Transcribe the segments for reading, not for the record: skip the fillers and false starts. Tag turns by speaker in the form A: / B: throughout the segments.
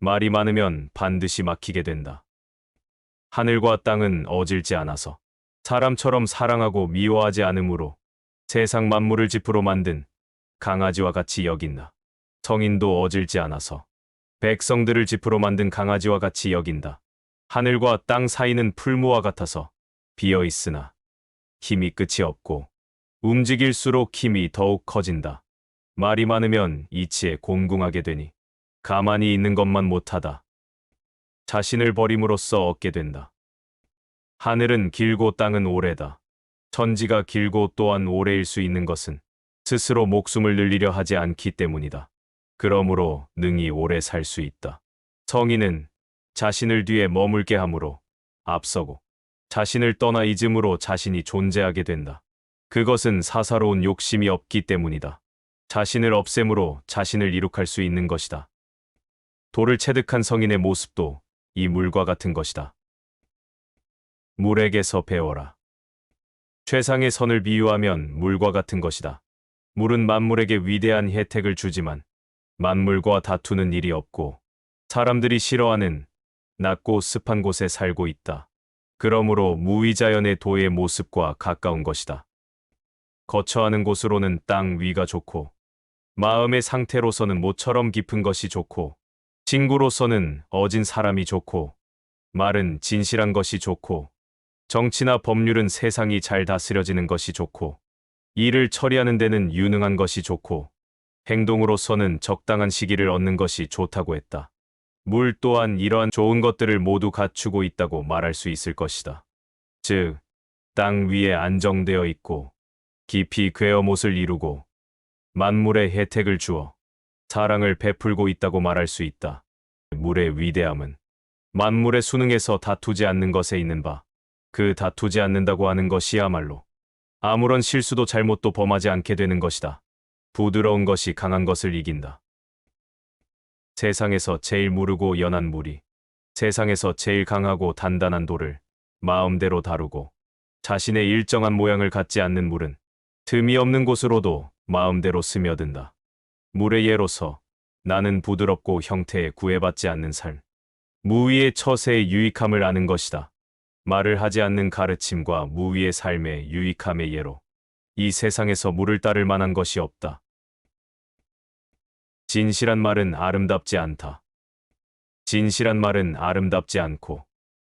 A: 말이 많으면 반드시 막히게 된다. 하늘과 땅은 어질지 않아서 사람처럼 사랑하고 미워하지 않으므로 세상 만물을 지푸로 만든 강아지와 같이 여긴다. 성인도 어질지 않아서 백성들을 지푸로 만든 강아지와 같이 여긴다. 하늘과 땅 사이는 풀무와 같아서 비어 있으나 힘이 끝이 없고 움직일수록 힘이 더욱 커진다. 말이 많으면 이치에 공궁하게 되니 가만히 있는 것만 못하다. 자신을 버림으로써 얻게 된다. 하늘은 길고 땅은 오래다. 천지가 길고 또한 오래일 수 있는 것은 스스로 목숨을 늘리려 하지 않기 때문이다. 그러므로 능히 오래 살 수 있다. 성인은 자신을 뒤에 머물게 함으로 앞서고 자신을 떠나 잊음으로 자신이 존재하게 된다. 그것은 사사로운 욕심이 없기 때문이다. 자신을 없앰으로 자신을 이룩할 수 있는 것이다. 돌을 체득한 성인의 모습도 이 물과 같은 것이다. 물에게서 배워라. 최상의 선을 비유하면 물과 같은 것이다. 물은 만물에게 위대한 혜택을 주지만 만물과 다투는 일이 없고 사람들이 싫어하는 낮고 습한 곳에 살고 있다. 그러므로 무위자연의 도의 모습과 가까운 것이다. 거처하는 곳으로는 땅 위가 좋고 마음의 상태로서는 모처럼 깊은 것이 좋고 친구로서는 어진 사람이 좋고 말은 진실한 것이 좋고 정치나 법률은 세상이 잘 다스려지는 것이 좋고 일을 처리하는 데는 유능한 것이 좋고 행동으로서는 적당한 시기를 얻는 것이 좋다고 했다. 물 또한 이러한 좋은 것들을 모두 갖추고 있다고 말할 수 있을 것이다. 즉, 땅 위에 안정되어 있고 깊이 괴어못을 이루고 만물의 혜택을 주어 사랑을 베풀고 있다고 말할 수 있다. 물의 위대함은 만물의 수능에서 다투지 않는 것에 있는 바, 그 다투지 않는다고 하는 것이야말로 아무런 실수도 잘못도 범하지 않게 되는 것이다. 부드러운 것이 강한 것을 이긴다. 세상에서 제일 무르고 연한 물이 세상에서 제일 강하고 단단한 돌을 마음대로 다루고 자신의 일정한 모양을 갖지 않는 물은 틈이 없는 곳으로도 마음대로 스며든다. 물의 예로서 나는 부드럽고 형태에 구애받지 않는 삶, 무위의 처세의 유익함을 아는 것이다. 말을 하지 않는 가르침과 무위의 삶의 유익함의 예로 이 세상에서 물을 따를 만한 것이 없다. 진실한 말은 아름답지 않다. 진실한 말은 아름답지 않고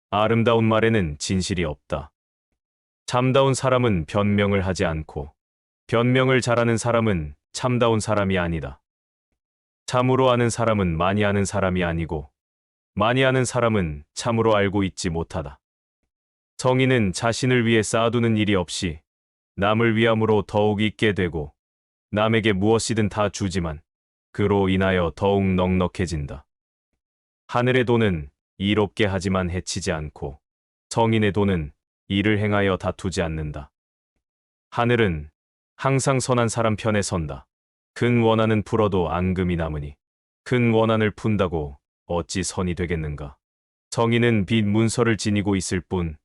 A: 아름다운 말에는 진실이 없다. 참다운 사람은 변명을 하지 않고 변명을 잘하는 사람은 참다운 사람이 아니다. 참으로 아는 사람은 많이 아는 사람이 아니고 많이 아는 사람은 참으로 알고 있지 못하다. 성인은 자신을 위해 쌓아두는 일이 없이 남을 위함으로 더욱 있게 되고 남에게 무엇이든 다 주지만 그로 인하여 더욱 넉넉해진다. 하늘의 돈은 이롭게 하지만 해치지 않고 성인의 돈은 이를 행하여 다투지 않는다. 하늘은 항상 선한 사람 편에 선다. 큰 원한은 풀어도 앙금이 남으니 큰 원한을 푼다고 어찌 선이 되겠는가. 성인은 빚 문서를 지니고 있을 뿐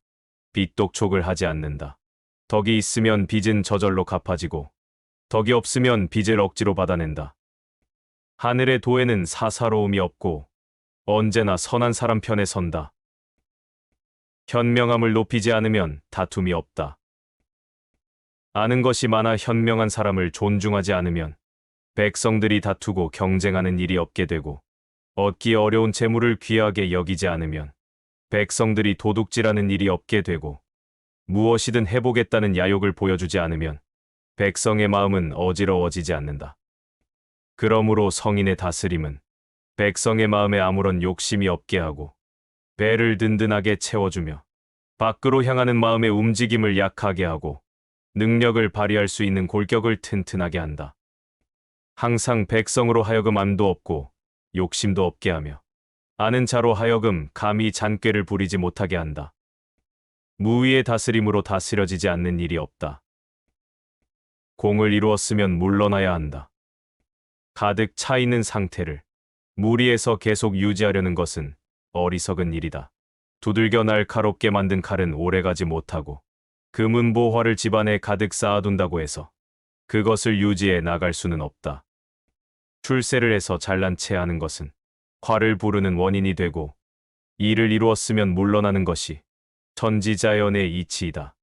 A: 빚독촉을 하지 않는다. 덕이 있으면 빚은 저절로 갚아지고 덕이 없으면 빚을 억지로 받아낸다. 하늘의 도에는 사사로움이 없고 언제나 선한 사람 편에 선다. 현명함을 높이지 않으면 다툼이 없다. 아는 것이 많아 현명한 사람을 존중하지 않으면 백성들이 다투고 경쟁하는 일이 없게 되고 얻기 어려운 재물을 귀하게 여기지 않으면 백성들이 도둑질하는 일이 없게 되고 무엇이든 해보겠다는 야욕을 보여주지 않으면 백성의 마음은 어지러워지지 않는다. 그러므로 성인의 다스림은 백성의 마음에 아무런 욕심이 없게 하고 배를 든든하게 채워주며 밖으로 향하는 마음의 움직임을 약하게 하고 능력을 발휘할 수 있는 골격을 튼튼하게 한다. 항상 백성으로 하여금 암도 없고 욕심도 없게 하며 아는 자로 하여금 감히 잔꾀를 부리지 못하게 한다. 무위의 다스림으로 다스려지지 않는 일이 없다. 공을 이루었으면 물러나야 한다. 가득 차 있는 상태를 무리에서 계속 유지하려는 것은 어리석은 일이다. 두들겨 날카롭게 만든 칼은 오래가지 못하고 금은보화를 집안에 가득 쌓아둔다고 해서 그것을 유지해 나갈 수는 없다. 출세를 해서 잘난 체 하는 것은 화를 부르는 원인이 되고 일을 이루었으면 물러나는 것이 천지자연의 이치이다.